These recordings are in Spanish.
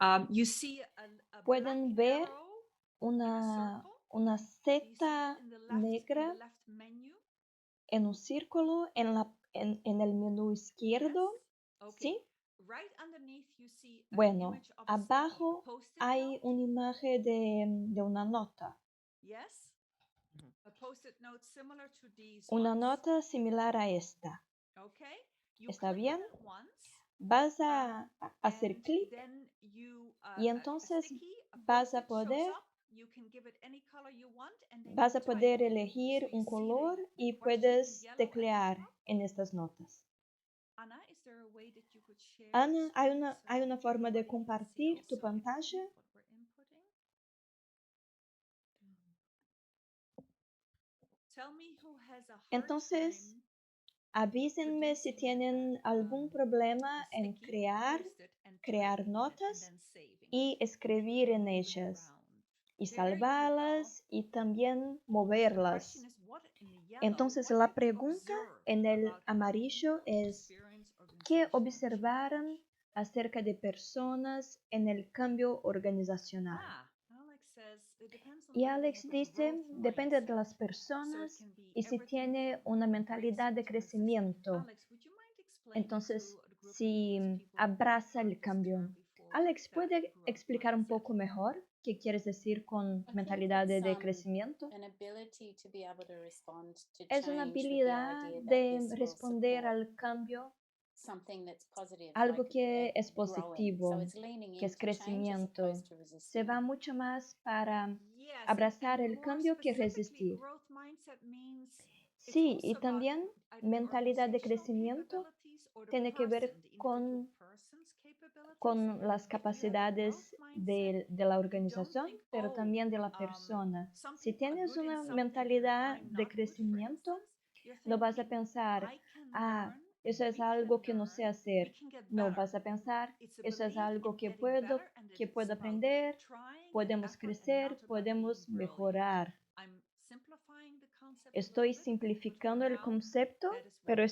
Um, you see a black Pueden ver arrow in a una, circle. una Do you see it seta in the negra left menu? en un círculo en el menú Yes. izquierdo. Okay. ¿Sí? Right underneath, you see an Bueno, image of a sticky, a abajo post-it hay note. una imagen de una nota. Yes. A post-it note similar to these Una ones. nota similar a esta. Okay. You ¿Está click on bien? it once, Vas a hacer and clic then you y a entonces sticky, a vas a post-it shows poder up. You can give it any color you want, and then you vas a type. poder So elegir you un see color the y question in puedes yellow at the teclear top. en estas notas. Anna, is there a way that you could share your Ana, screen hay so una forma de everybody can see compartir tu also in pantalla. what we're inputting? Tell me who has a hard Entonces, time avísenme si producing tienen algún a problema en sticky, post it, and crear typing in it, and notas then saving it, y and then escribir en moving ellas around. y There you go. salvarlas y también So the question moverlas. is, what in the yellow, Entonces, what la did you pregunta observe en el about how amarillo people es, experience ¿qué organizational observaron change? acerca de personas en el cambio organizacional? Alex says it depends on Y whether they Alex have a dice, growth depende de mindset. las So it personas can be y si everything tiene from una mentalidad de embracing to resisting. crecimiento. Alex, would you mind explaining Entonces, to the group si leaders, people who have abraza heard el this cambio. term before, Alex, that ¿puede growth explicar un mindset? poco mejor qué quieres decir con I think mentalidad it's de crecimiento? an ability to be able to respond to Es una change with the habilidad idea that de this will responder support al cambio, something that's positive, algo like que es growing. So positivo, it's leaning que es into change as crecimiento. opposed to Se resisting va it. mucho más para Yes, abrazar and el more cambio que specifically, resistir. growth mindset means it's Sí, y also about también the mentalidad de organizational crecimiento capabilities or the tiene que ver person, the individual person's capabilities. con las If you have a growth capacidades mindset, de la you don't organización, think, pero oh, también de la persona. Si something tienes good in una something and mentalidad I'm de not good, for crecimiento, instance. You're no vas a thinking, pensar, I can ah, learn eso and es we algo can que no sé learn, we hacer. can get No, better. vas a pensar, It's a eso es belief algo in que getting better, and que it's puedo about aprender, trying and podemos effort and not crecer, about being podemos brilliant. mejorar. I'm simplifying the concept a little Estoy bit, but for simplificando el now, concepto, that is pero what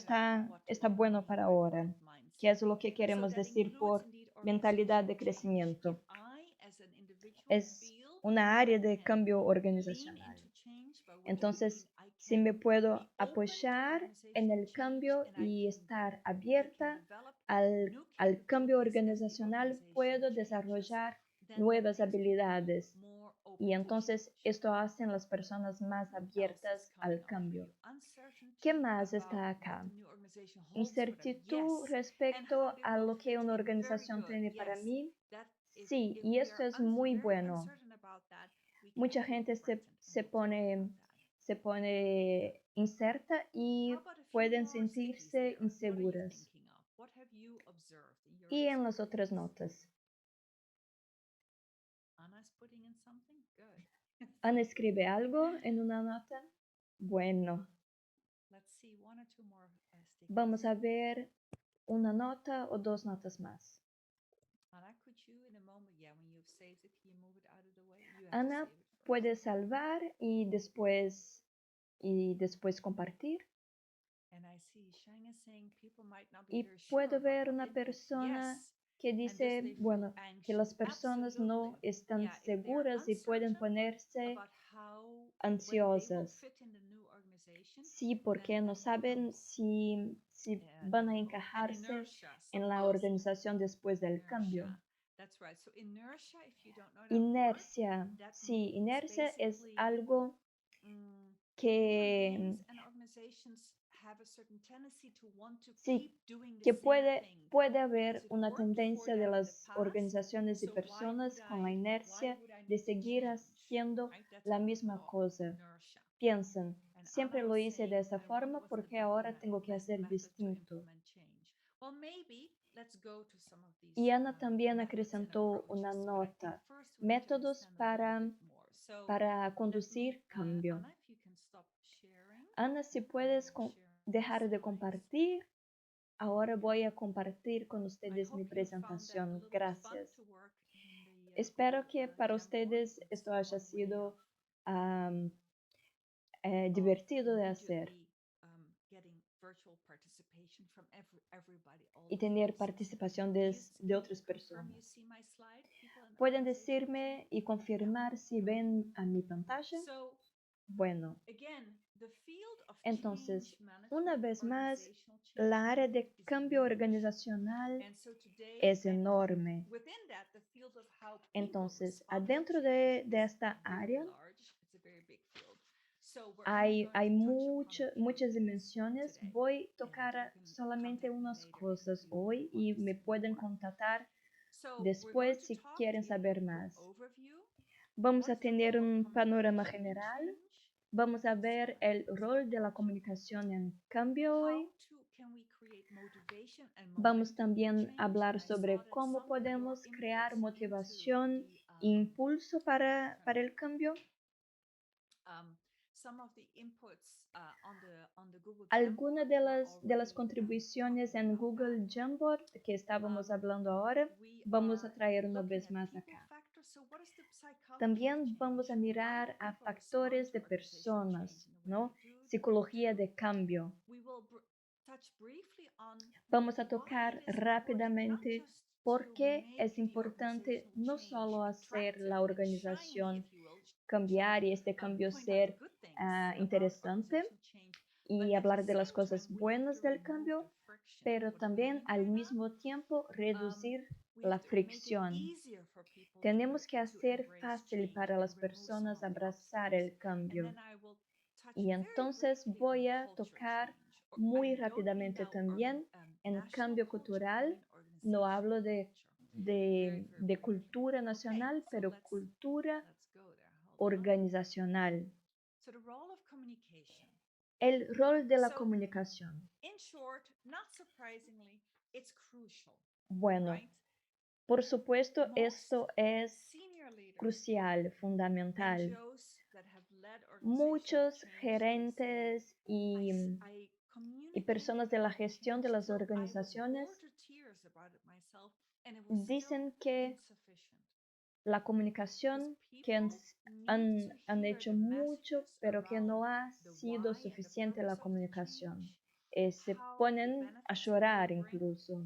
está we bueno mean para by ahora. growth ¿Qué mindset. es lo que So queremos that decir includes por indeed mentalidad organizational de change. If crecimiento? I, as an individual, Es feel una I área de can cambio lean organizacional. into change, by which I mean Entonces, I si can me puedo be open to apoyar en organizational el change cambio and y estar I can abierta develop new al cambio capabilities as the organizacional, organization puedo changes, desarrollar then that nuevas makes me be habilidades. more Y open to entonces change. esto hacen las personas más What else is abiertas coming al up for cambio. you? ¿Qué Uncertainty más about está what acá? the new organization holds for them. Incertidumbre Yes. And how respecto they a will lo que fit una in. Very organización good. tiene para Yes. mí. That Sí, if y we esto are es muy very bueno. uncertain about that, we can Mucha feel gente threatened, and we'll talk about that. se pone incerta How y about a few pueden more stickies sentirse there? What are you inseguras. thinking of? What have you observed in your Y en las otras experience? notas. Anna's putting in something? Good. ¿Ana escribe algo en una nota? Bueno, Let's see, one or two more vamos stickies. a ver una nota o dos notas más. Anna, could you in a moment, yeah, when you've saved it, can you move it out of the way? You have to Ana save it first. puede salvar y después compartir. And I see Shang is saying people might not be Y very sure puedo about ver what una input. persona Yes. que And thus dice, they feel bueno, que anxious. las personas no Absolutely. están Yeah, if they're seguras y pueden uncertain ponerse about how, whether they will ansiosas. fit in the new organization, Sí, then porque no that saben becomes, si yeah, van a difficult. And encajarse inertia, en la someone said. organización después del cambio. Inertia. That's right. So inertia, if you don't know that word, Inercia. that Sí, means inercia es basically algo human que beings and organizations have a certain tendency to want to sí, keep doing the que same thing puede because haber it una worked for tendencia de them in the las past. organizaciones y So personas con la inercia why would I de need to seguir change? haciendo Right? That's la what we misma call cosa. inertia. Piensan, And siempre Anna lo was hice de saying, esa I wonder forma what's the porque ahora tengo que best hacer method to distinto. implement change. Well, maybe let's go to some of Y these Ana también methods and acrescentó una approaches. But I think nota, first we need to métodos understand a little bit more. So para let me, conducir cambio. Anna, if you can stop sharing, Ana, si I puedes will share my dejar de slides. compartir, ahora voy a compartir con I ustedes mi hope you found that a presentación. little bit fun Gracias. to work in the Espero Google que para Jamboard. ustedes It's esto haya one way sido of divertido de hacer. immediately getting y tener participación de otras personas. ¿Pueden decirme y confirmar si ven a mi pantalla? Bueno, entonces, una vez más, la área de cambio organizacional es enorme. Entonces, adentro de esta área hay muchas dimensiones. Voy a tocar solamente unas cosas hoy y me pueden contactar después si quieren saber más. Vamos a tener un panorama general. Vamos a ver el rol de la comunicación en cambio hoy. Vamos también a hablar sobre cómo podemos crear motivación e impulso para el cambio. Algunas de las contribuciones en Google Jamboard que estábamos hablando ahora, vamos a traer una vez más acá. También vamos a mirar a factores de personas, ¿no? Psicología de cambio. Vamos a tocar rápidamente por qué es importante no solo hacer la organización cambiar y este cambio ser interesante y hablar de las cosas buenas del cambio, pero también al mismo tiempo reducir la fricción. Tenemos que hacer fácil para las personas abrazar el cambio. Y entonces voy a tocar muy rápidamente también en cambio cultural. No hablo de cultura nacional, pero cultura organizacional. El rol de la comunicación. Bueno, por supuesto, esto es crucial, fundamental. Muchos gerentes y personas de la gestión de las organizaciones dicen que la comunicación, que han hecho mucho, pero que no ha sido suficiente la comunicación. Se ponen a llorar incluso.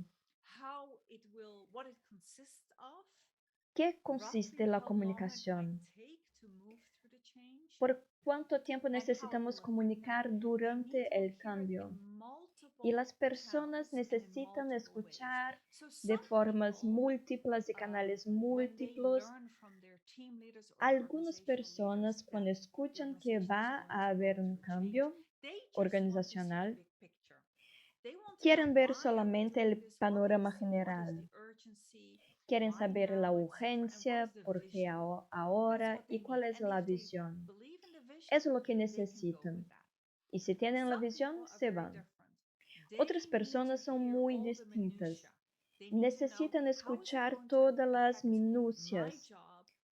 ¿Qué consiste la comunicación? ¿Por cuánto tiempo necesitamos comunicar durante el cambio? Y las personas necesitan escuchar de formas múltiples y canales múltiples. Algunas personas cuando escuchan que va a haber un cambio organizacional, quieren ver solamente el panorama general. Quieren saber la urgencia, por qué ahora y cuál es la visión. Eso es lo que necesitan. Y si tienen la visión, se van. Otras personas son muy distintas. Necesitan escuchar todas las minucias.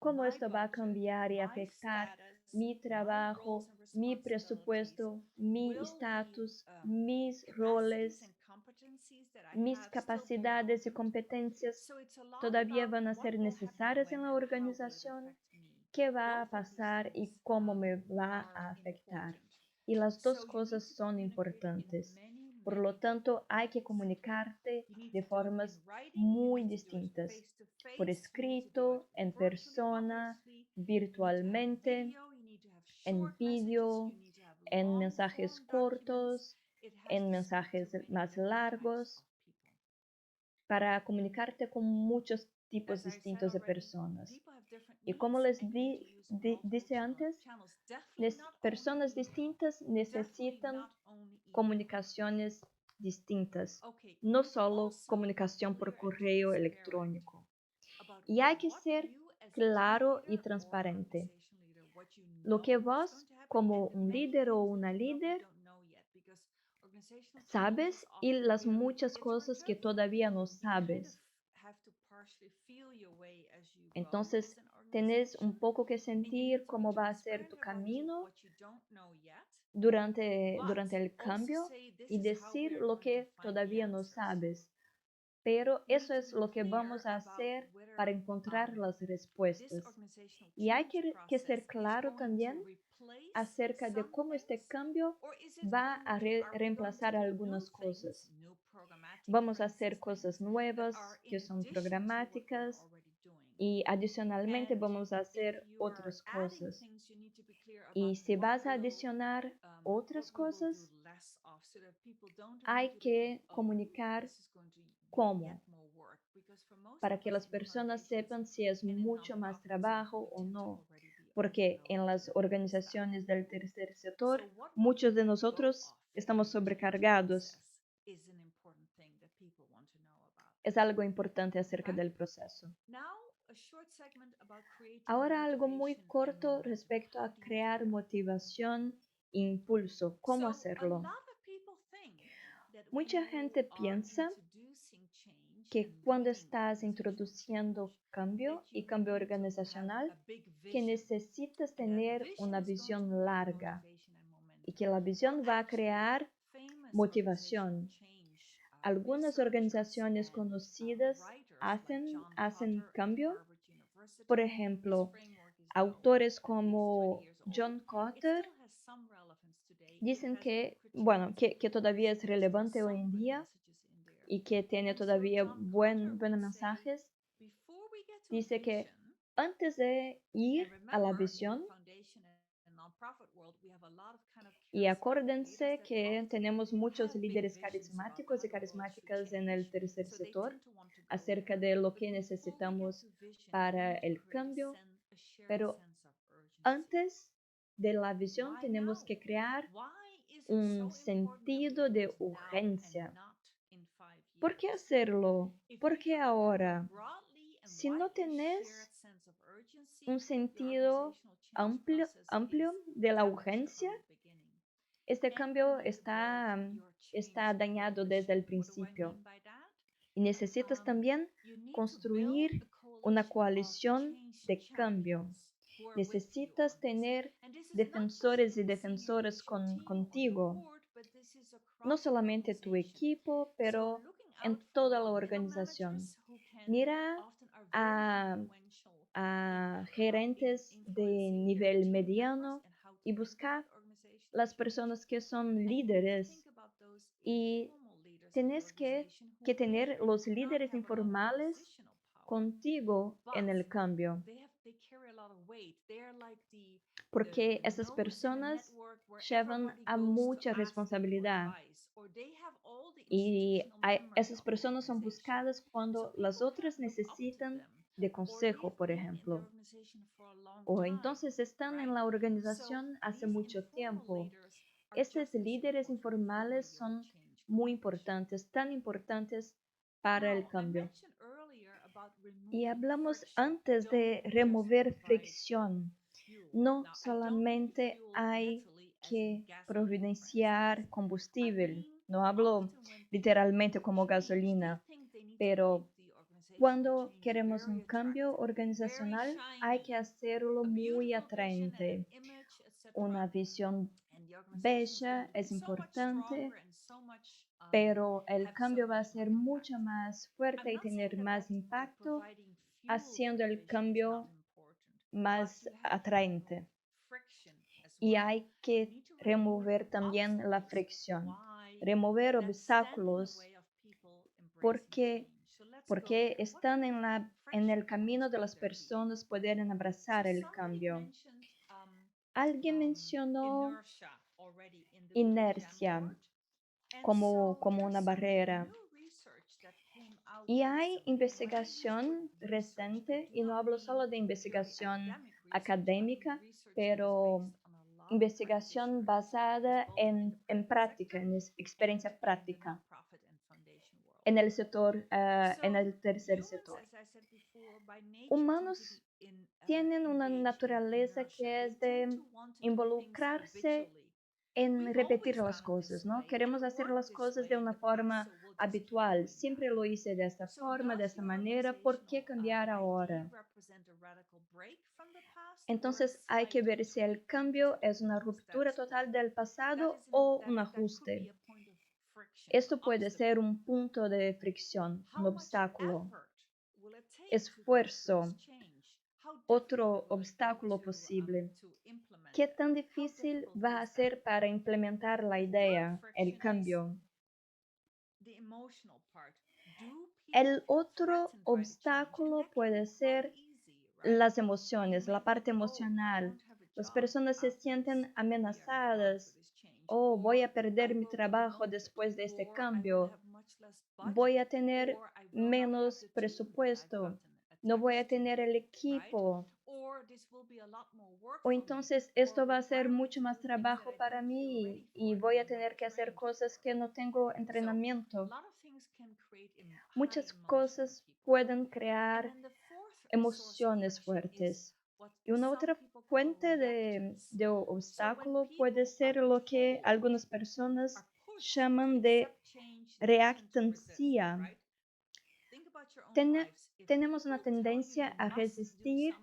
Cómo esto va a cambiar y afectar mi trabajo, mi presupuesto, mi estatus, mis roles, mis capacidades y competencias todavía van a ser necesarias en la organización. ¿Qué va a pasar y cómo me va a afectar? Y las dos cosas son importantes. Por lo tanto, hay que comunicarte de formas muy distintas, por escrito, en persona, virtualmente, en vídeo, en mensajes cortos, en mensajes más largos, para comunicarte con muchos tipos distintos de personas. Y como les dije antes, personas distintas necesitan comunicaciones distintas, no solo comunicación por correo electrónico. Y hay que ser claro y transparente. Lo que vos, como un líder o una líder, sabes y las muchas cosas que todavía no sabes. Entonces, tenés un poco que sentir cómo va a ser tu camino durante el cambio y decir lo que todavía no sabes. Pero eso es lo que vamos a hacer para encontrar las respuestas. Y hay que ser claro también acerca de cómo este cambio va a reemplazar algunas cosas. Vamos a hacer cosas nuevas que son programáticas y adicionalmente vamos a hacer otras cosas. Y si vas a adicionar otras cosas, hay que comunicar cómo, para que las personas sepan si es mucho más trabajo o no. Porque en las organizaciones del tercer sector, muchos de nosotros estamos sobrecargados. Es algo importante acerca del proceso. Ahora algo muy corto respecto a crear motivación e impulso. ¿Cómo hacerlo? Mucha gente piensa que cuando estás introduciendo cambio y cambio organizacional, que necesitas tener una visión larga y que la visión va a crear motivación. Algunas organizaciones conocidas hacen cambio. Por ejemplo, autores como John Kotter dicen que, bueno, que todavía es relevante hoy en día y que tiene todavía buenos mensajes. Dice que antes de ir a la visión, y acuérdense que tenemos muchos líderes carismáticos y carismáticas en el tercer sector acerca de lo que necesitamos para el cambio, pero antes de la visión tenemos que crear un sentido de urgencia. ¿Por qué hacerlo? ¿Por qué ahora? Si no tenés un sentido amplio de la urgencia, este cambio está dañado desde el principio. Y necesitas también construir una coalición de cambio. Necesitas tener defensores y defensoras contigo. No solamente tu equipo, pero en toda la organización. Mira a gerentes de nivel mediano y busca las personas que son líderes y tienes que tener los líderes informales contigo en el cambio, porque esas personas llevan a mucha responsabilidad y esas personas son buscadas cuando las otras necesitan de consejo, por ejemplo, o entonces están en la organización hace mucho tiempo. Estos líderes informales son muy importantes, tan importantes para el cambio. Y hablamos antes de remover fricción. No solamente hay que providenciar combustible, no hablo literalmente como gasolina, pero cuando queremos un cambio organizacional hay que hacerlo muy atraente. Una visión bella es importante, pero el cambio va a ser mucho más fuerte y tener más impacto haciendo el cambio más atraente. Y hay que remover también la fricción, remover obstáculos porque están en el camino de las personas poder abrazar el cambio. Alguien mencionó inercia como una barrera. Y hay investigación reciente, y no hablo solo de investigación académica, pero investigación basada en práctica, en experiencia práctica, en el sector, en el tercer sector. Humanos tienen una naturaleza que es de involucrarse en repetir las cosas, ¿no? Queremos hacer las cosas de una forma habitual. Siempre lo hice de esta forma, de esta manera. ¿Por qué cambiar ahora? Entonces hay que ver si el cambio es una ruptura total del pasado o un ajuste. Esto puede ser un punto de fricción, un obstáculo. Esfuerzo. otro obstáculo posible. ¿Qué tan difícil va a ser para implementar la idea, el cambio? El otro obstáculo puede ser las emociones, la parte emocional. Las personas se sienten amenazadas. Oh, voy a perder mi trabajo después de este cambio. Voy a tener menos presupuesto. No voy a tener el equipo. O entonces esto va a ser mucho más trabajo para mí y voy a tener que hacer cosas que no tengo entrenamiento. Muchas cosas pueden crear emociones fuertes. Y una otra fuente de obstáculo puede ser lo que algunas personas llaman de reactancia. Tenemos una tendencia a resistir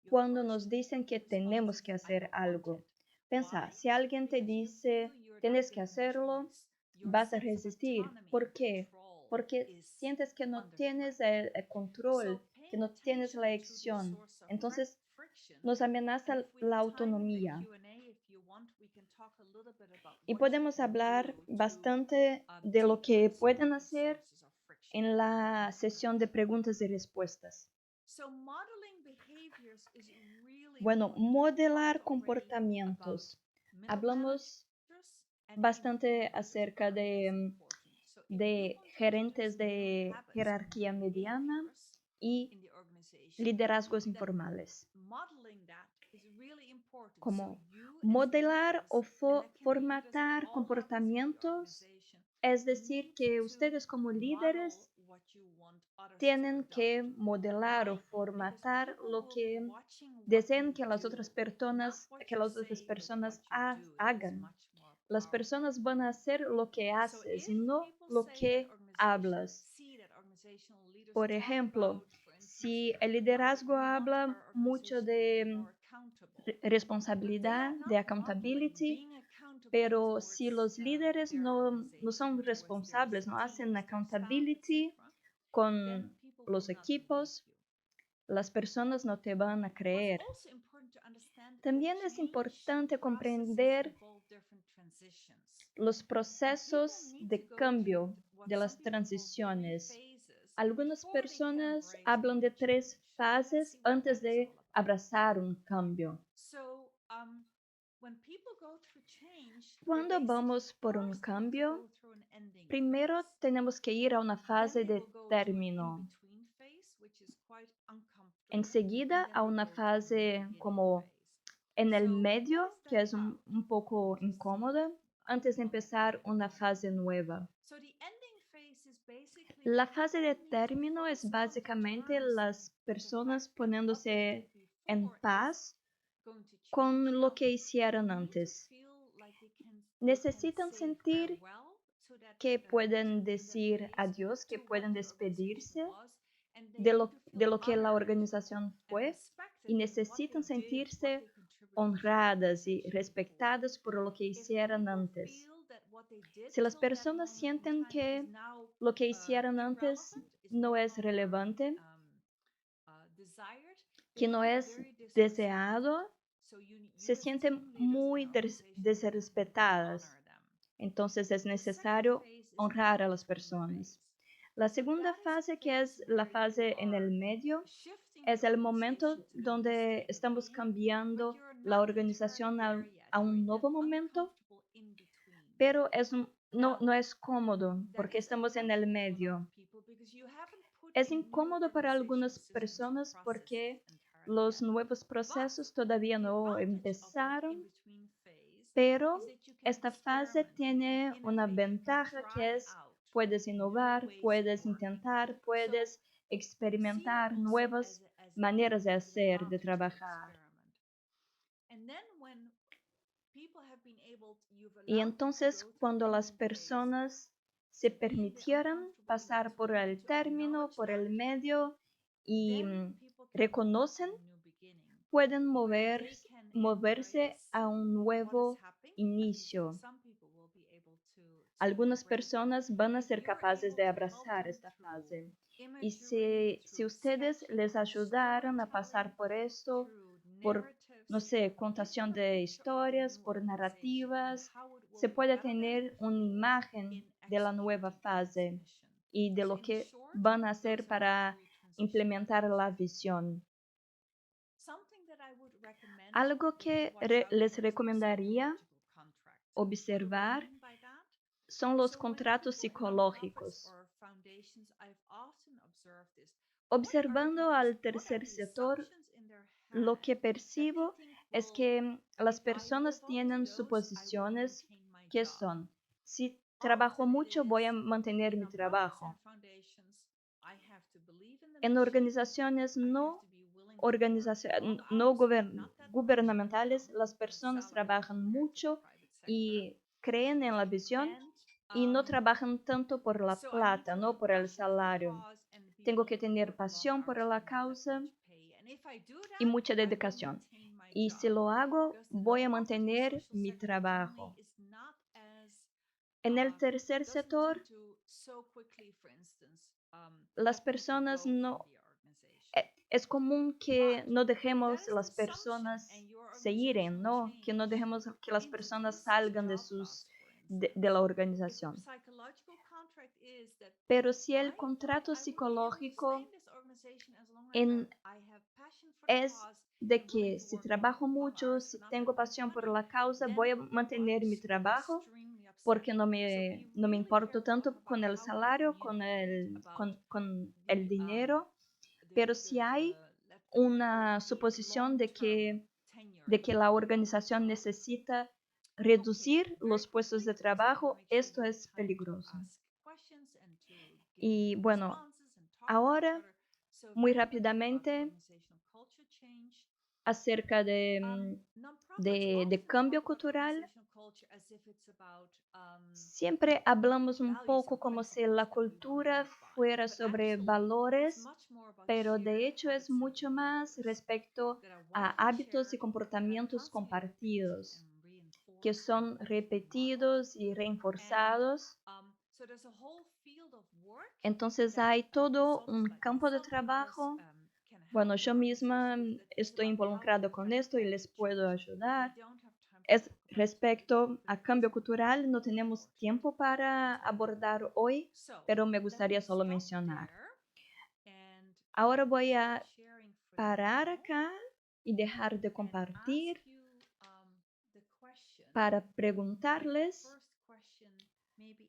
cuando nos dicen que tenemos que hacer algo. Pensa, si alguien te dice, tienes que hacerlo, vas a resistir. ¿Por qué? Porque sientes que no tienes el control, que no tienes la acción. Entonces, nos amenaza la autonomía. Y podemos hablar bastante de lo que pueden hacer en la sesión de preguntas y respuestas. Bueno, modelar comportamientos. Hablamos bastante acerca de gerentes de jerarquía mediana y liderazgos informales. Como modelar o formatar comportamientos, es decir, que ustedes como líderes tienen que modelar o formatar lo que desean que las otras personas hagan. Las personas van a hacer lo que haces y no lo que hablas. Por ejemplo, si el liderazgo habla mucho de responsabilidad, de accountability, pero si los líderes no son responsables, no hacen accountability con los equipos, las personas no te van a creer. También es importante comprender los procesos de cambio de las transiciones. Algunas personas hablan de 3 fases antes de abrazar un cambio. Cuando vamos por un cambio, primero tenemos que ir a una fase de término. Enseguida a una fase como en el medio, que es un poco incómoda, antes de empezar una fase nueva. La fase de término es básicamente las personas poniéndose en paz con lo que hicieron antes. Necesitan sentir que pueden decir adiós, que pueden despedirse de lo que la organización fue y necesitan sentirse honradas y respetadas por lo que hicieron antes. Si las personas sienten que lo que hicieron antes no es relevante, que no es deseado, se sienten muy desrespetadas. Entonces es necesario honrar a las personas. La segunda fase, que es la fase en el medio, es el momento donde estamos cambiando la organización a un nuevo momento, pero no es cómodo porque estamos en el medio. Es incómodo para algunas personas porque los nuevos procesos todavía no empezaron, pero esta fase tiene una ventaja que es puedes innovar, puedes intentar, puedes experimentar nuevas maneras de hacer, de trabajar. Y entonces cuando las personas se permitieran pasar por el término, por el medio y reconocen, pueden moverse a un nuevo inicio. Algunas personas van a ser capaces de abrazar esta fase. Y si ustedes les ayudaran a pasar por esto, por, no sé, contación de historias, por narrativas, se puede tener una imagen de la nueva fase y de lo que van a hacer para implementar la visión. Algo que les recomendaría observar son los contratos psicológicos. Observando al tercer sector, lo que percibo es que las personas tienen suposiciones que son, si trabajo mucho voy a mantener mi trabajo. En organizaciones no gubernamentales, las personas trabajan mucho y creen en la visión y no trabajan tanto por la plata, no por el salario. Tengo que tener pasión por la causa y mucha dedicación. Y si lo hago, voy a mantener mi trabajo. En el tercer sector, las personas no... Es común que no dejemos las personas seguir, ¿no? Que no dejemos que las personas salgan de la organización. Pero si el contrato psicológico es de que si trabajo mucho, si tengo pasión por la causa, voy a mantener mi trabajo porque no me importo tanto con el salario, con el dinero, pero si hay una suposición de que la organización necesita reducir los puestos de trabajo, esto es peligroso. Y bueno, ahora, muy rápidamente, acerca de cambio cultural, siempre hablamos un poco como si la cultura fuera sobre valores, pero de hecho es mucho más respecto a hábitos y comportamientos compartidos, que son repetidos y reforzados. Entonces hay todo un campo de trabajo. Bueno, yo misma estoy involucrada con esto y les puedo ayudar. Es respecto a cambio cultural, no tenemos tiempo para abordar hoy, pero me gustaría solo mencionar. Ahora voy a parar acá y dejar de compartir para preguntarles,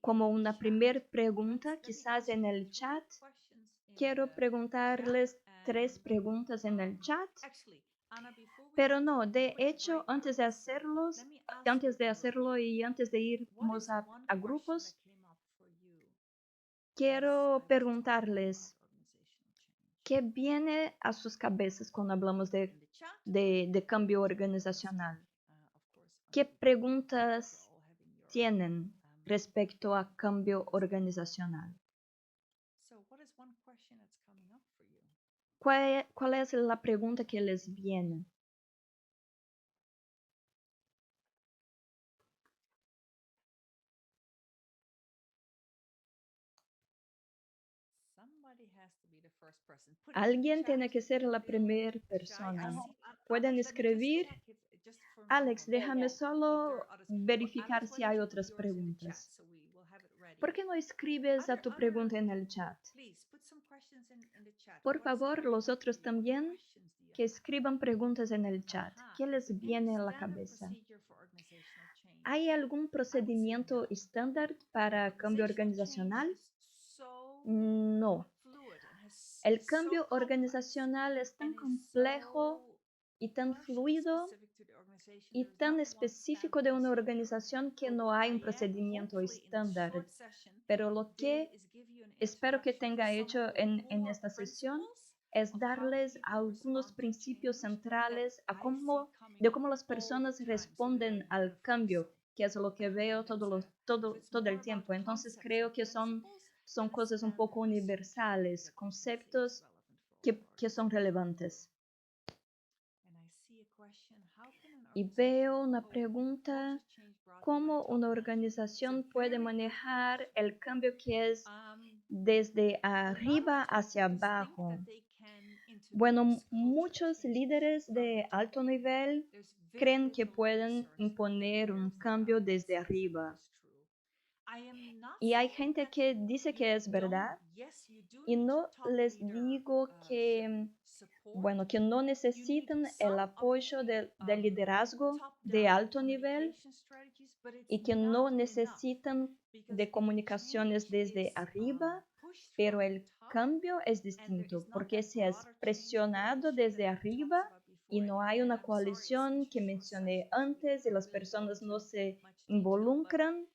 como una primera pregunta, quizás en el chat. Quiero preguntarles 3 preguntas en el chat. Pero no, de hecho, antes de hacerlo y antes de irnos a grupos, quiero preguntarles, ¿qué viene a sus cabezas cuando hablamos de cambio organizacional? ¿Qué preguntas tienen respecto a cambio organizacional? ¿Cuál es la pregunta que les viene? Alguien tiene que ser la primera persona. Pueden escribir. Alex, déjame solo verificar si hay otras preguntas. ¿Por qué no escribes a tu pregunta en el chat? Por favor, los otros también, que escriban preguntas en el chat. ¿Qué les viene a la cabeza? ¿Hay algún procedimiento estándar para cambio organizacional? No. El cambio organizacional es tan complejo y tan fluido y tan específico de una organización que no hay un procedimiento estándar. Pero lo que espero que tenga hecho en esta sesión es darles algunos principios centrales de cómo las personas responden al cambio, que es lo que veo todo el tiempo. Entonces creo que son cosas un poco universales, conceptos que son relevantes. Y veo una pregunta, ¿cómo una organización puede manejar el cambio que es desde arriba hacia abajo. Bueno, muchos líderes de alto nivel creen que pueden imponer un cambio desde arriba. Y hay gente que dice que es verdad y no les digo que, bueno, que no necesitan el apoyo del liderazgo de alto nivel y que no necesitan de comunicaciones desde arriba, pero el cambio es distinto porque si es presionado desde arriba y no hay una coalición que mencioné antes y las personas no se involucran,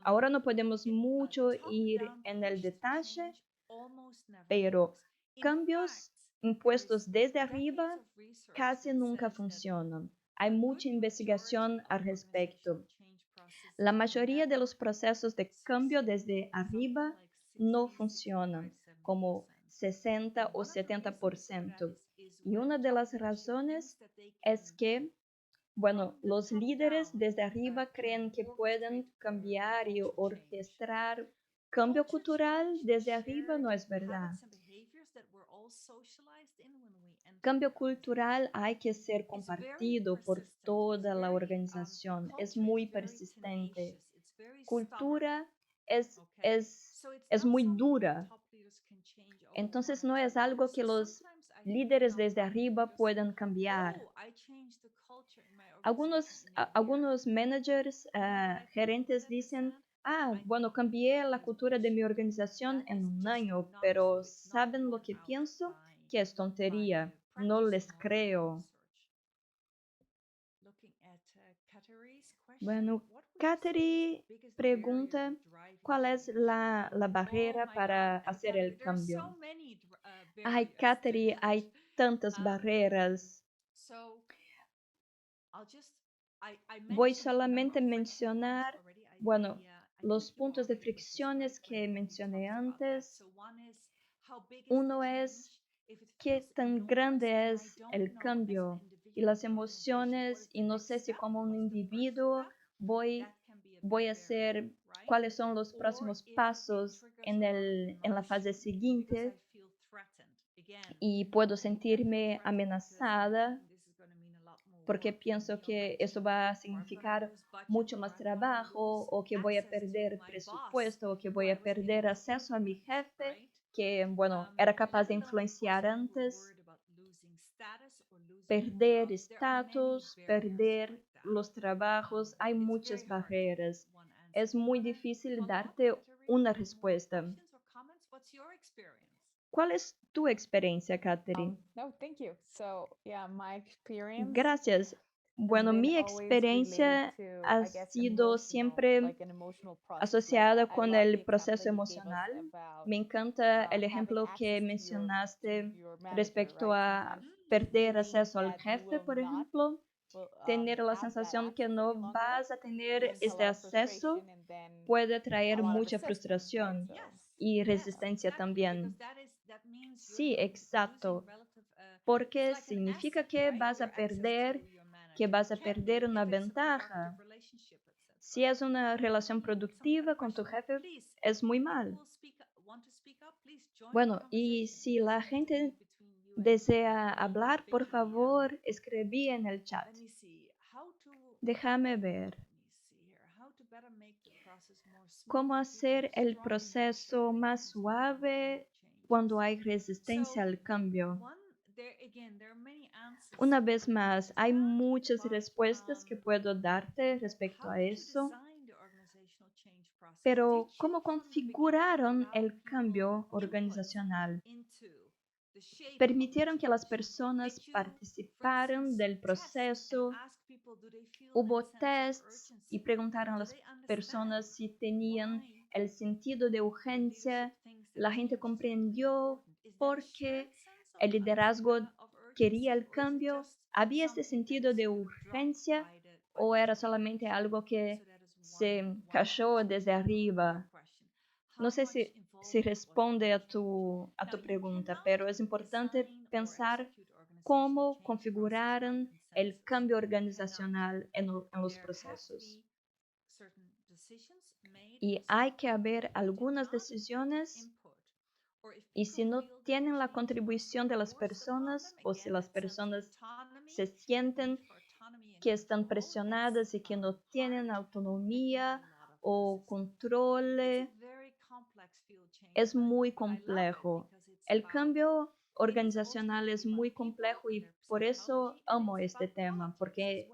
ahora no podemos mucho ir en el detalle, pero cambios impuestos desde arriba casi nunca funcionan. Hay mucha investigación al respecto. La mayoría de los procesos de cambio desde arriba no funcionan, como 60 o 70%. Y una de las razones es que, bueno, los líderes desde arriba creen que pueden cambiar y orquestar cambio cultural desde arriba no es verdad. Cambio cultural hay que ser compartido por toda la organización. Es muy persistente. Cultura es muy dura. Entonces no es algo que los líderes desde arriba puedan cambiar. Algunos managers, gerentes dicen, bueno, cambié la cultura de mi organización en un año, pero ¿saben lo que pienso? Que es tontería. No les creo. Bueno, Kateri pregunta, ¿cuál es la barrera para hacer el cambio? Ay, Kateri, hay tantas barreras. Voy solamente a mencionar, bueno, los puntos de fricciones que mencioné antes. Uno es qué tan grande es el cambio y las emociones y no sé si como un individuo voy a hacer cuáles son los próximos pasos en la fase siguiente y puedo sentirme amenazada porque pienso que eso va a significar mucho más trabajo o que voy a perder presupuesto o que voy a perder acceso a mi jefe que, bueno, era capaz de influenciar antes, perder estatus, perder los trabajos, hay muchas barreras. Es muy difícil darte una respuesta. ¿Cuál es tu experiencia, Katherine? No, thank you. So, yeah, my experience Gracias. Bueno, been mi always experiencia related to, ha I guess, sido emotional, siempre like an emotional process. asociada I con love the el example proceso you gave us emocional. about Me encanta el having ejemplo que access to mencionaste your manager, respecto right? a Sometimes perder feeling acceso al that you jefe, will por not ejemplo. Tener la have that sensación que access no any longer vas a tener brings a este lot of acceso frustration and then puede a traer lot of mucha resistance, right? frustración So, y resistencia también. Sí, exacto. Porque significa que vas a perder una ventaja. Si es una relación productiva con tu jefe, es muy mal. Bueno, y si la gente desea hablar, por favor, escribí en el chat. Déjame ver. ¿Cómo hacer el proceso más suave cuando hay resistencia al cambio? Una vez más, hay muchas respuestas que puedo darte respecto a eso, pero ¿cómo configuraron el cambio organizacional? Permitieron que las personas participaran del proceso, hubo tests y preguntaron a las personas si tenían el sentido de urgencia, la gente comprendió por qué el liderazgo quería el cambio, había ese sentido de urgencia o era solamente algo que se cayó desde arriba. No sé si responde a tu pregunta, pero es importante pensar cómo configuraron el cambio organizacional en los procesos. Y hay que haber algunas decisiones Y si no tienen la contribución de las personas o si las personas se sienten que están presionadas y que no tienen autonomía o control, es muy complejo. El cambio organizacional es muy complejo y por eso amo este tema, porque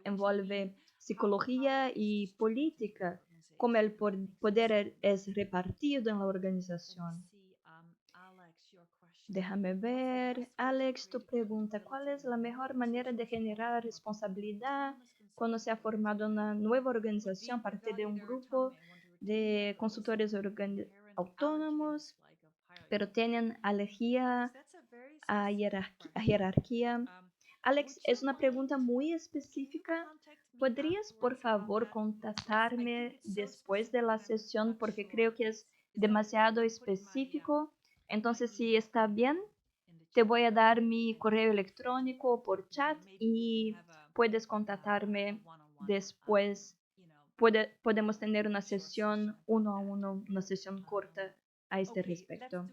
envuelve psicología y política, cómo el poder es repartido en la organización. Déjame ver. Alex, tu pregunta, ¿cuál es la mejor manera de generar responsabilidad cuando se ha formado una nueva organización a partir de un grupo de consultores autónomos, pero tienen alergia a jerarquía? Alex, es una pregunta muy específica. ¿Podrías, por favor, contactarme después de la sesión? Porque creo que es demasiado específico. Entonces, si está bien, te voy a dar mi correo electrónico por chat y puedes contactarme después. Podemos tener una sesión uno a uno, una sesión corta a este respecto.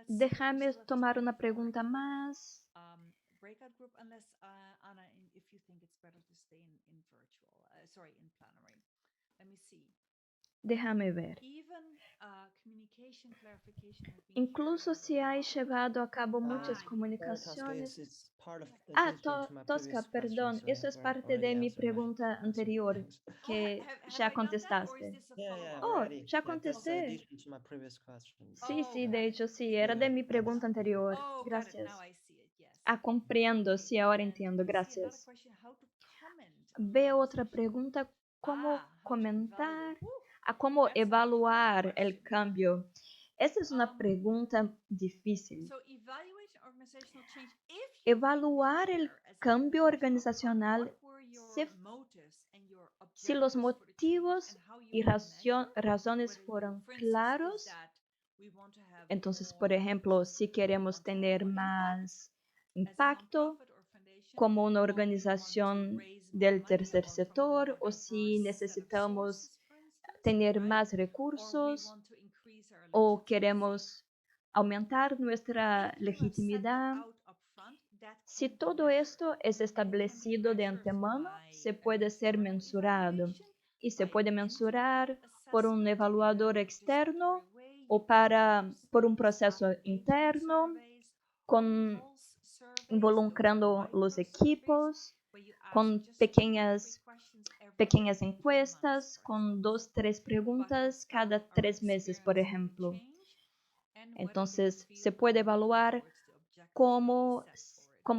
Déjame tomar una pregunta más. Déjame ver. Incluso si hay llevado a cabo muchas comunicaciones. Tosca, perdón, eso es parte de mi pregunta anterior que ya contestaste. Oh, ya contesté. Sí, de hecho sí, era de mi pregunta anterior. Gracias. Comprendo, sí, ahora entiendo, gracias. Veo otra pregunta, ¿cómo comentar? ¿Cómo evaluar el cambio? Esta es una pregunta difícil. Evaluar el cambio organizacional si los motivos y razones fueron claros. Entonces, por ejemplo, si queremos tener más impacto como una organización del tercer sector o si necesitamos tener más recursos o queremos aumentar nuestra legitimidad. Si todo esto es establecido de antemano, se puede ser mensurado y se puede mensurar por un evaluador externo o por un proceso interno, involucrando los equipos, con pequeñas encuestas, con 2, 3 preguntas cada 3 meses, por ejemplo. Entonces, se puede evaluar cómo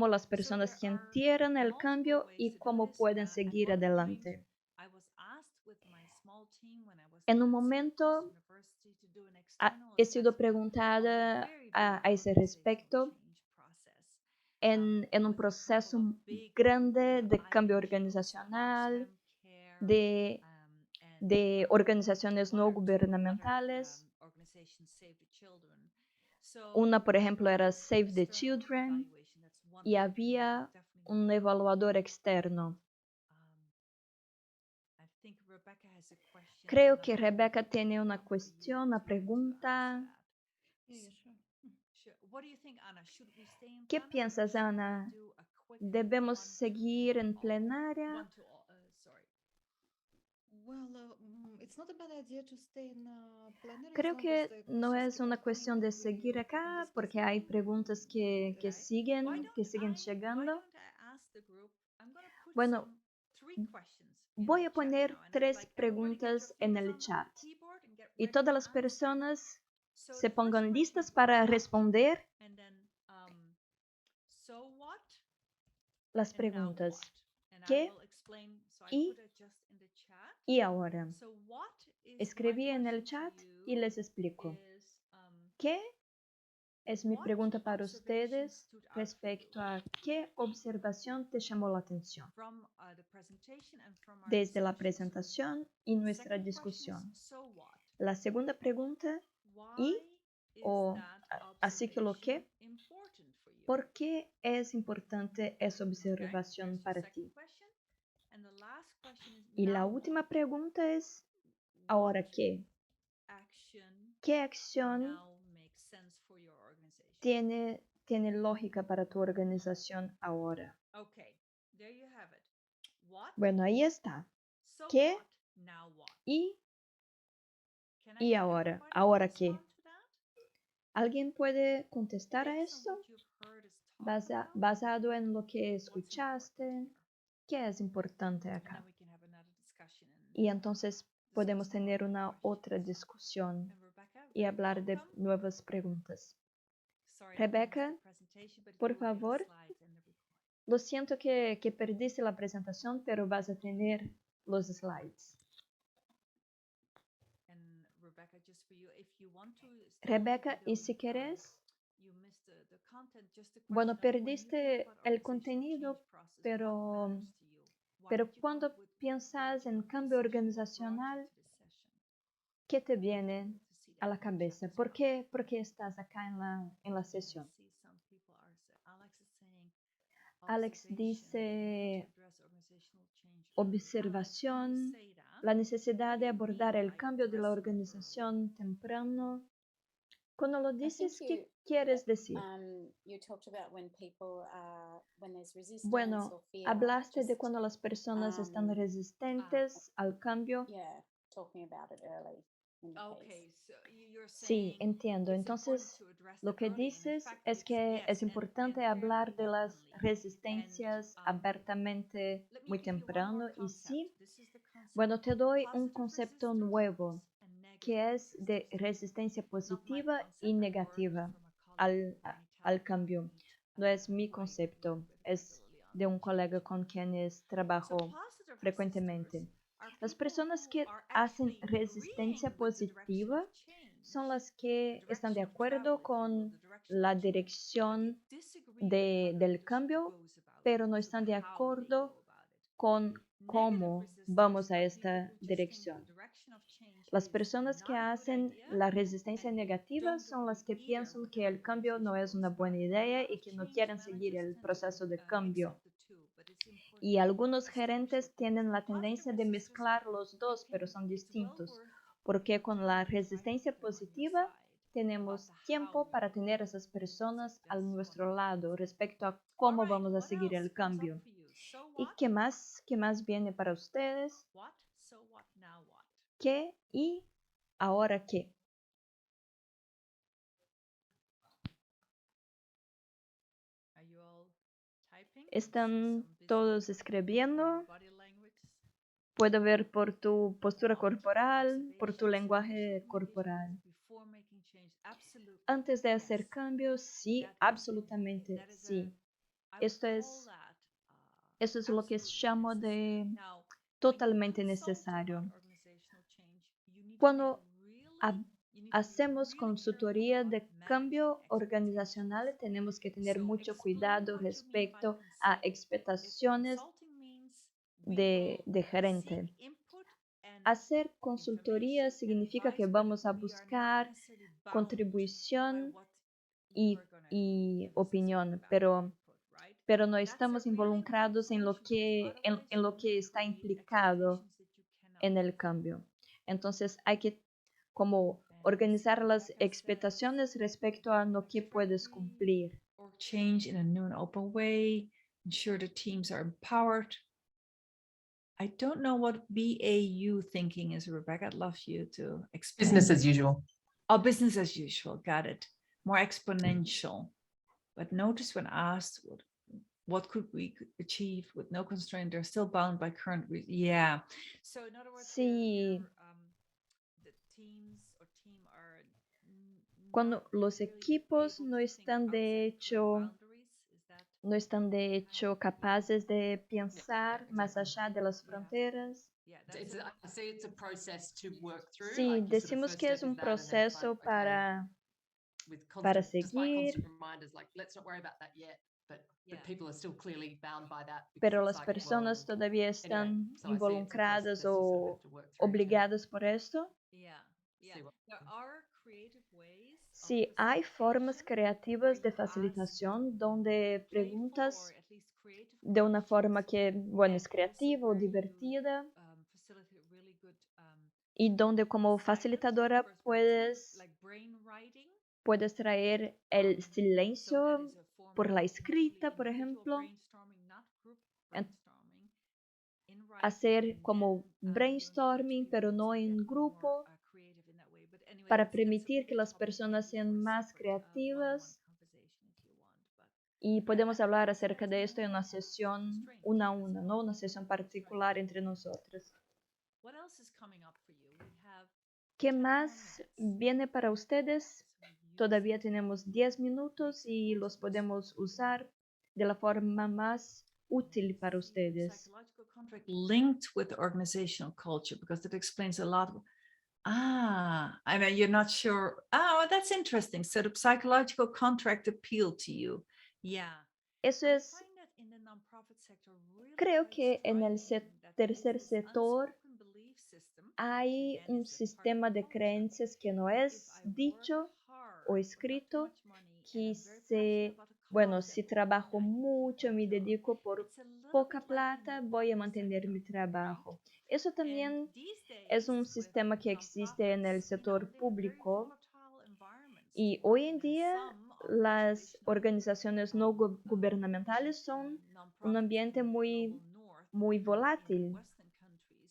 las personas sintieron el cambio y cómo pueden seguir adelante. En un momento he sido preguntada a ese respecto en un proceso grande de cambio organizacional, de organizaciones no gubernamentales. Una, por ejemplo, era Save the Children y había un evaluador externo. Creo que Rebecca tiene una cuestión, una pregunta. ¿Qué piensas, Ana? ¿Debemos seguir en plenaria? Creo que no es una cuestión de seguir acá porque hay preguntas que siguen llegando. Bueno, voy a poner 3 preguntas en el chat y todas las personas se pongan listas para responder las preguntas. ¿Qué? Y ahora. Escribí en el chat y les explico. ¿Qué? Es mi pregunta para ustedes respecto a qué observación te llamó la atención desde la presentación y nuestra discusión. La segunda pregunta, así que lo que, ¿por qué es importante esa observación para ti? Y la última pregunta es, ¿ahora qué? ¿Qué acción now makes sense for your organization? tiene lógica para tu organización ahora? Okay, there you have it. What? Bueno, ahí está. So ¿Qué? what? Now what? Y Can ¿Y get ahora? everybody to ¿Ahora qué? respond to that? ¿Alguien puede contestar a Based on eso? what you've heard us talk about, Basado en lo que what's important escuchaste, here? ¿qué es importante And acá? then we can have another discussion and Y entonces podemos discuss more tener of the una questions. otra discusión And Rebecca, y hablar de welcome. nuevas preguntas. Sorry that we missed Rebecca, the presentation, but por you will get the favor. slides and the recording. Lo siento que perdiste la presentación, pero vas a tener los slides. And Rebecca, just for you, if you want to stay on the Rebeca, video, y si you can. querés, You missed the content, just a bueno, question of when you perdiste think about el organizational contenido, change process, what pero, matters to you? Why pero did you cuando come with- why piensas did you en come to the cambio session? What brought you organizacional, to the session? ¿qué te We'll be viene able to see a that la in the chat cabeza? as ¿Por well. por qué estás acá en la I sesión? see some people are Alex is saying Alex observation, need dice to address organizational change early. observación, Alex, when you say that, la necesidad de what do you abordar mean el by cambio de la addressing it early? organización temprano. Cuando lo I think dices, you, ¿qué quieres decir? you talked about when people when there's resistance Bueno, or fear. hablaste de just, cuando las personas están um, resistentes al cambio. yeah, talking about it early in the case. Okay, so you're Sí, saying entiendo. it's important Entonces, to address lo it que early, and in dices fact, es it's que yes, es importante and hablar fairly de las openly. resistencias And, abiertamente let me muy give you one more temprano. Y concept. sí, This is the concept bueno, te doy un positive concepto resistance nuevo and negative que es de resistance. resistencia Not my positiva concept, y I borrowed it negativa from a colleague, al Anita, cambio. No es mi White, that we concepto, worked with quite es early on de in un colega change. con quienes So trabajo positive frecuentemente. resistors are Las people personas who que are hacen actually resistencia agreeing with the direction positiva of change, son las the que están de direction of travel, acuerdo if you will, con the direction la of change, but they dirección disagree with how the del leadership cambio, goes about it, pero no so están de how they acuerdo go about it. con Negative cómo resistors vamos a are people esta who just think dirección. the direction of change Las is personas que not a good hacen idea, la resistencia and they negativa don't son las que agree either piensan with que how el the cambio no organization es una goes buena about it. idea A lot y of que no change quieren seguir managers el tend to proceso de mix cambio. up the two, but it's important Y algunos to distinguish gerentes the two. tienen la Positive tendencia de resistors mezclar are los dos, pero son it's well distintos. worth Porque con la talking with the right resistencia people on your positiva side about tenemos the how tiempo we para go tener about esas it. personas So a that's what nuestro we lado do. respecto a All cómo right, vamos a what seguir else el comes up cambio. for you? So ¿Y what? qué más viene para ustedes? What? So what? Now what? ¿Qué y ahora qué? Are you all typing? I see ¿Están some busy todos from escribiendo? your body language. Puedo ver por tu postura What? corporal, por tu Observations, lenguaje initial corporal. communication before making change. Absolutely. Antes de hacer Yes. cambios, sí, That is absolutamente that is sí. I would Esto call es, that eso es lo que absolutely llamo necessary. de Now, when you totalmente consult necesario. about organizational change, you need to Cuando make really hab- you need to be hacemos really consultoría careful de about cambio managing organizacional, expectations. tenemos que tener So mucho explain cuidado what you mean by respecto a consulting. If expectaciones consulting means we will de gerente. seek input and Hacer consultoría information and significa que advice, but vamos a we are not buscar necessarily bound by contribución what you are going to y give us as opinión, feedback or pero input, right? no That's a estamos really involucrados important en lo distinction, because otherwise en lo you que will está create implicado expectations that you cannot en el fulfill. cambio. Entonces hay que como And I see organizar las Rebecca says, expectaciones respecto a lo que puedes cumplir. org change in a new and open way, ensure the teams are empowered. I don't know what BAU thinking is, Rebecca. I'd love you to explain. Business as usual. Oh, business as usual. Got it. More exponential. But notice when asked what could we achieve with no constraint, they're still bound by current. Yeah. So in other words, Sí. the teams or team are Cuando not los really equipos able no to think están outside de the current hecho boundaries. Is that no están de hecho capaces de pensar exactly. más allá de las fronteras. yeah, It's that's I see it's a process to work through. Sí, like your sort of decimos first que step es is un that, and then it's proceso like, okay, with para constant, despite seguir, constant reminders, like let's not worry about that yet. But Yeah. people are still clearly bound by that. because pero it's las like, personas well, todavía anyway, están so I see it's a involucradas process you sort of o have to work through to obligadas por esto. yeah. see what There are creative ways. Sí, hay formas creativas de facilitación donde preguntas de una forma que, bueno, es creativa o divertida. y donde como facilitadora puedes traer el silencio por la escrita, por ejemplo, en- hacer como brainstorming, pero no en grupo, para permitir que las personas sean más creativas. Y podemos hablar acerca de esto en una sesión una a una, ¿no? Una sesión particular entre nosotros. ¿Qué más viene para ustedes? Todavía tenemos 10 minutos y los podemos usar de la forma más útil para ustedes. Psychological contract linked with the organizational culture, because that explains a lot. I mean, you're not sure. Oh, that's interesting. So the psychological contract appealed to you. Yeah. Eso I es, find that in the nonprofit sector really creo very que en el striking that there is tercer this sector unspoken belief system, which hay again un is a part of sistema the de culture. creencias que no If es I work dicho hard o for not too escrito, much money and que I'm very passionate about a bueno, cause si that trabajo I mucho, me want to, dedico por it's a little poca bit like in plata, the voy a corporate mantener mi sector, trabajo. right? Eso And también these es un days with sistema que existe en el nonprofits, sector they're very público volatile environments y to work hoy en in, and día some are las traditional organizaciones no gubernamentales son un nonprofits ambiente in the muy, global north, muy or in the volátil Western countries,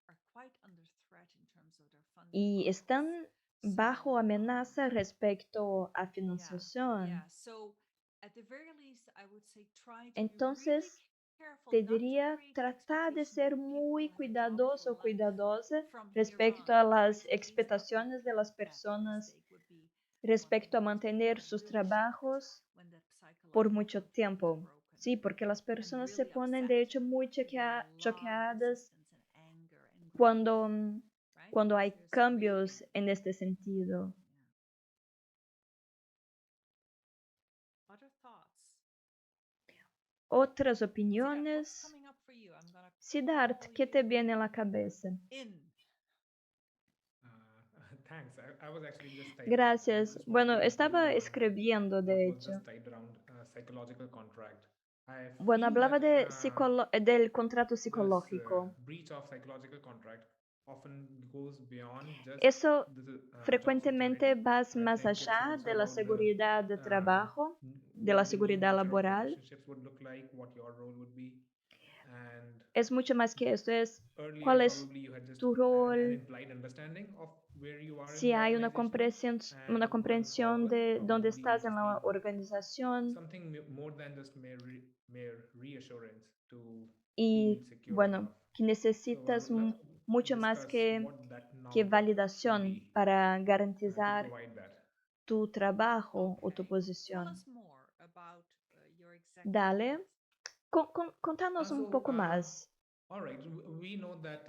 are quite under threat in terms of their funding y models. están bajo amenaza respecto a financiación. So at the very least, I would say try to be really Entonces, careful te not to diría, create the trata de expectation ser that people muy have a job cuidadoso o for life cuidadosa from here respecto on, a or las at least that would expectaciones de las that personas, mistake would be respecto a one that mantener would sus really shock trabajos when that por psychological mucho contract is tiempo. broken, Sí, porque las and personas se really ponen upset. de hecho muy There'd be a lot of choqueadas resistance and anger and cuando, grief, right? cuando Because hay there's cambios grieving. en este sentido. Other thoughts? Otras Siddharth, what's opiniones. coming up for you? I'm gonna Siddharth, call ¿qué te you viene a la cabeza? in. Thanks. I was actually just Gracias. just Bueno, wondering estaba escribiendo, what de was hecho. just tied around psychological contract. I Bueno, feel hablaba that del contrato this psicológico. breach of psychological contract often goes beyond just Eso the job frecuentemente security. va I más think it's allá also de la about the seguridad de trabajo, de la what the new seguridad nature of laboral. relationships would look like, what your role would be, and Es mucho más que esto, es earlier cuál es probably you had just tu an rol, implied understanding of where you are in si the hay organization, una and going comprensión forward de dónde probably you estás en just la need organización something more than just mere reassurance to feel y, secure bueno, enough. que So I necesitas would love to mucho más discuss what that que now could validación be para to garantizar provide that. tu trabajo o tu Okay. Tell posición. us more about your exact Dale, thoughts. contanos un poco más. All right, we know that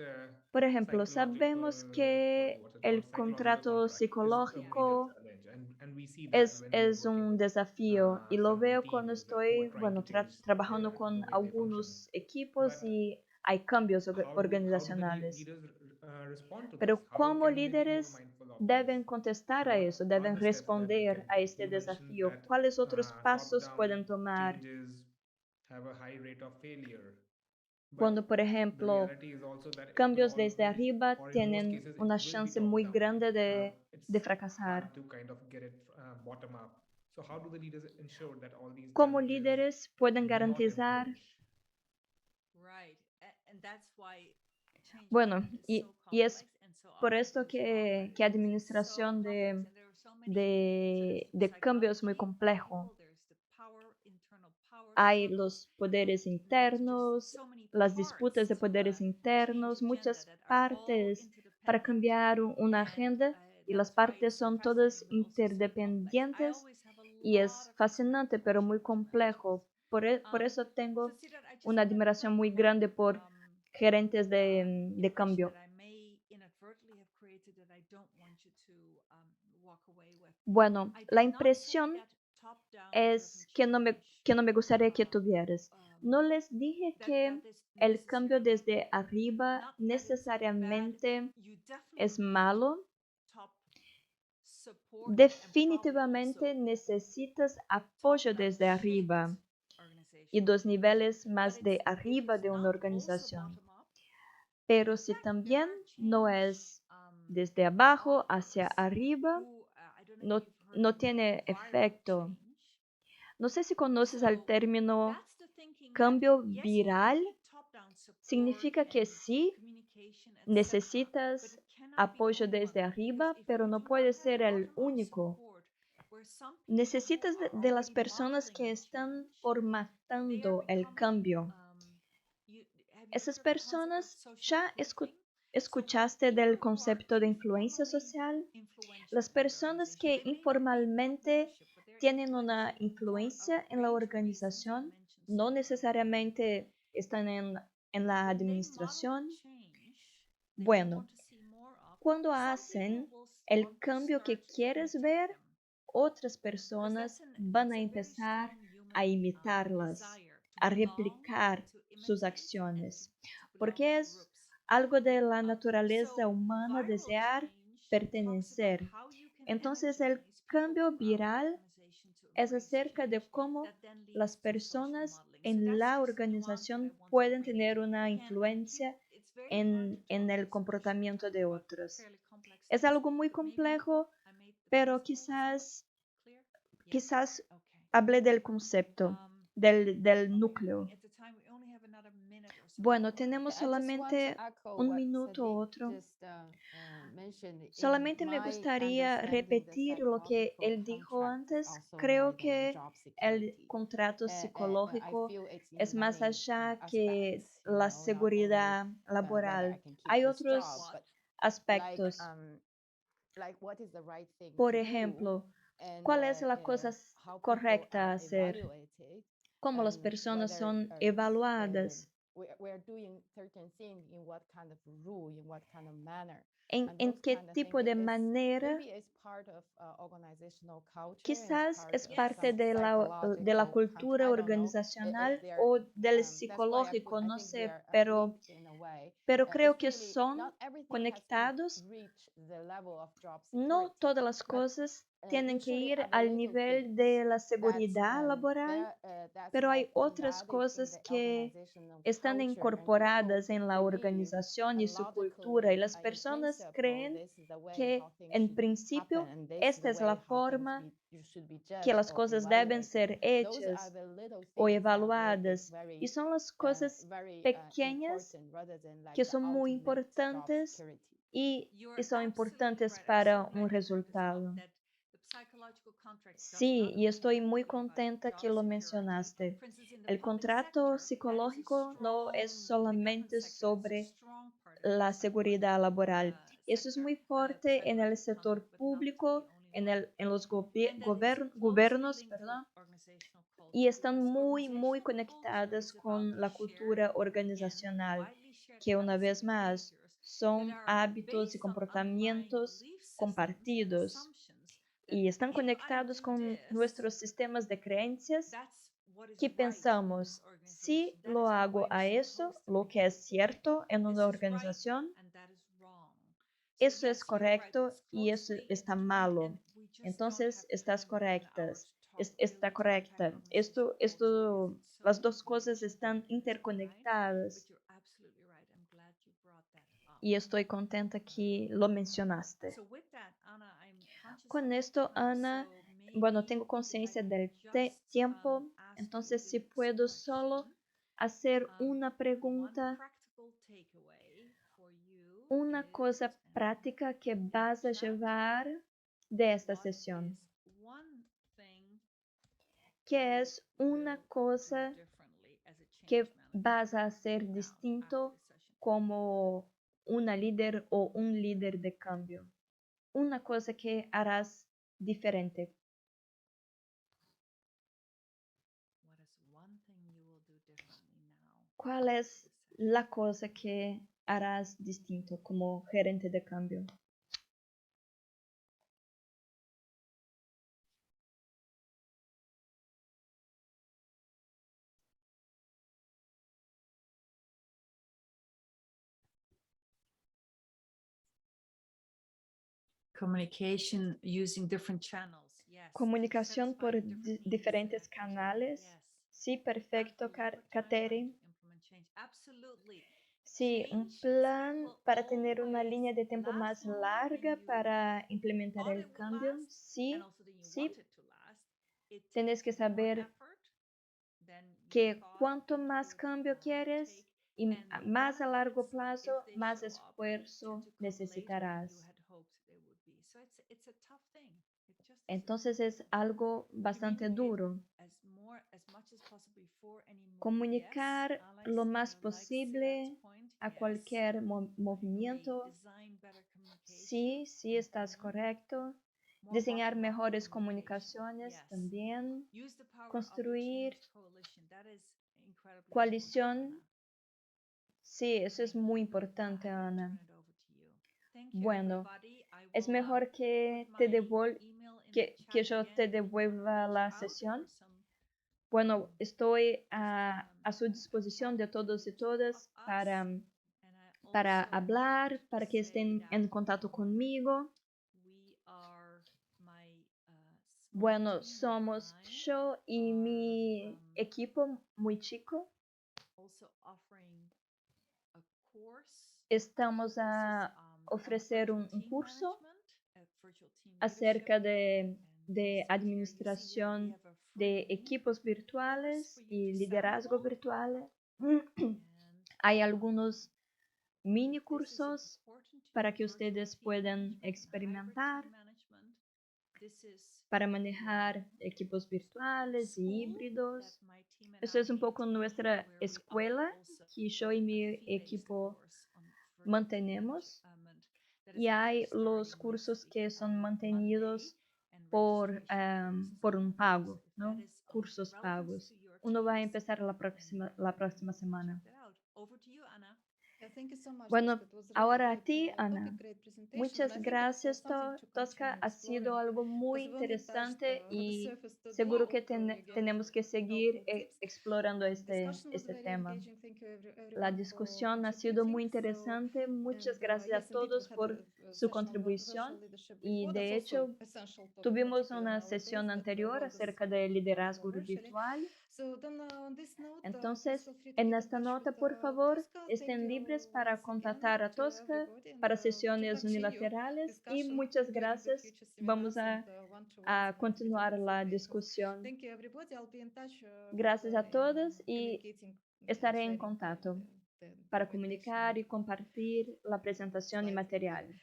Por ejemplo, psychological, sabemos que what's it el called, psychological contrato contract is a major psicológico challenge, and we see that when we are es working un with desafío y lo some veo cuando teams who are estoy, trying to bueno, change trabajando con the way they function. algunos equipos But y hay cambios how do the organizacionales. leaders respond to this? Pero How como can they be more líderes mindful of deben this? contestar a What eso, are deben the steps that we responder can a take? este You mentioned desafío. that ¿Cuáles otros pasos top-down pueden tomar changes have a high rate of failure. But cuando, por the ejemplo, reality is also that it could cambios desde always, arriba or in most tienen cases, it una will be chance muy top-down? grande de It's fracasar? hard to kind of get it bottom up. So how do the leaders ensure that all these Como challenges líderes pueden do not garantizar, emerge? Right. And that's why change bueno, management is so y es complex and so por often esto goes wrong, que right? Because it's administración so complex and there are so many, de cambio es muy complejo. Hay los poderes internos, las disputas de poderes internos, muchas partes para cambiar una agenda y las partes son todas interdependientes y es fascinante pero muy complejo. Por eso tengo una admiración muy grande por gerentes de cambio. Bueno, la impresión es que no me gustaría que tuvieras. No les dije que el cambio desde arriba necesariamente es malo. Definitivamente necesitas apoyo desde arriba y dos niveles más de arriba de una organización. Pero si también no es desde abajo hacia arriba, no tiene efecto. No sé si conoces el término cambio viral. Significa que sí, necesitas apoyo desde arriba, pero no puede ser el único. Necesitas de las personas que están formatando el cambio. Esas personas, ¿ya escuchaste del concepto de influencia social? Las personas que informalmente tienen una influencia en la organización, no necesariamente están en la administración. Bueno, cuando hacen el cambio que quieres ver, otras personas van a empezar a imitarlas, a replicar sus acciones, porque es algo de la naturaleza humana desear pertenecer. Entonces, el cambio viral es acerca de cómo las personas en la organización pueden tener una influencia en el comportamiento de otros. Es algo muy complejo, pero quizás hablé del concepto, del núcleo. Bueno, tenemos solamente un minuto o otro. Solamente me gustaría repetir lo que él dijo antes. Creo que el contrato psicológico es más allá que la seguridad laboral. Hay otros aspectos. Por ejemplo, ¿cuál es la cosa correcta a hacer? ¿Cómo las personas son evaluadas? ¿En qué tipo de manera? Quizás es parte de la cultura organizacional o del psicológico, no sé, pero creo que son conectados. No todas las cosas tienen que ir al nivel de la seguridad laboral, pero hay otras cosas que están incorporadas en la organización y su cultura, y las personas creen que en principio esta es la forma que las cosas deben ser hechas o evaluadas, y son las cosas pequeñas que son muy importantes y son importantes para un resultado. Sí, y estoy muy contenta que lo mencionaste. El contrato psicológico no es solamente sobre la seguridad laboral. Eso es muy fuerte en el sector público, en los gobiernos, perdón, y están muy conectadas con la cultura organizacional, que una vez más son hábitos y comportamientos compartidos y están conectados con nuestros sistemas de creencias que pensamos, si lo hago a eso, lo que es cierto en una organización, eso es correcto y eso está malo. Entonces, estás correctas. Está correcta. Las dos cosas están interconectadas. Y estoy contenta que lo mencionaste. Con esto, Ana, bueno, tengo conciencia del tiempo, entonces si puedo solo hacer una pregunta, una cosa práctica que vas a llevar de esta sesión. ¿Qué es una cosa que vas a hacer distinto como una líder o un líder de cambio? Una cosa que harás diferente. ¿Cuál es la cosa que harás distinto como gerente de cambio? Communication using different channels. Yes. Comunicación por diferentes canales. Sí, perfecto, Kateri. Sí, un plan para tener una línea de tiempo más larga para implementar el cambio. Sí, sí, tienes que saber que cuanto más cambio quieres y más a largo plazo, más esfuerzo necesitarás. Entonces es algo bastante duro. Comunicar lo más posible a cualquier movimiento. Sí, sí, estás correcto. Diseñar mejores comunicaciones también. Construir coalición. Sí, eso es muy importante, Ana. Bueno, es mejor que que yo te devuelva la sesión. Bueno, estoy a su disposición de todos y todas para hablar, para que estén en contacto conmigo. Bueno, somos yo y mi equipo muy chico. Estamos a ofrecer un curso acerca de administración de equipos virtuales y liderazgo virtual. Hay algunos mini cursos para que ustedes puedan experimentar para manejar equipos virtuales y híbridos. Eso es un poco nuestra escuela que yo y mi equipo mantenemos. Y hay los cursos que son mantenidos por un pago, ¿no? Cursos pagos. Uno va a empezar la próxima semana. Bueno, ahora a ti, Ana. Muchas gracias, Tosca. Ha sido algo muy interesante y seguro que tenemos que seguir explorando este tema. La discusión ha sido muy interesante. Muchas gracias a todos por su contribución y de hecho tuvimos una sesión anterior acerca del liderazgo virtual. Entonces, en esta nota, por favor, estén libres para contactar a Tosca para sesiones unilaterales y muchas gracias. Vamos a continuar la discusión. Gracias a todos y estaré en contacto para comunicar y compartir la presentación y material.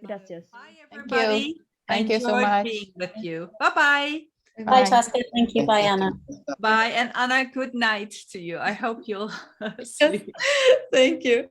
Gracias. Thank you. Thank you so Enjoyed much. being with you. Bye-bye. Bye, Tosca. Thank you. Bye, Anna. Bye. And Anna, good night to you. I hope you'll sleep. Thank you.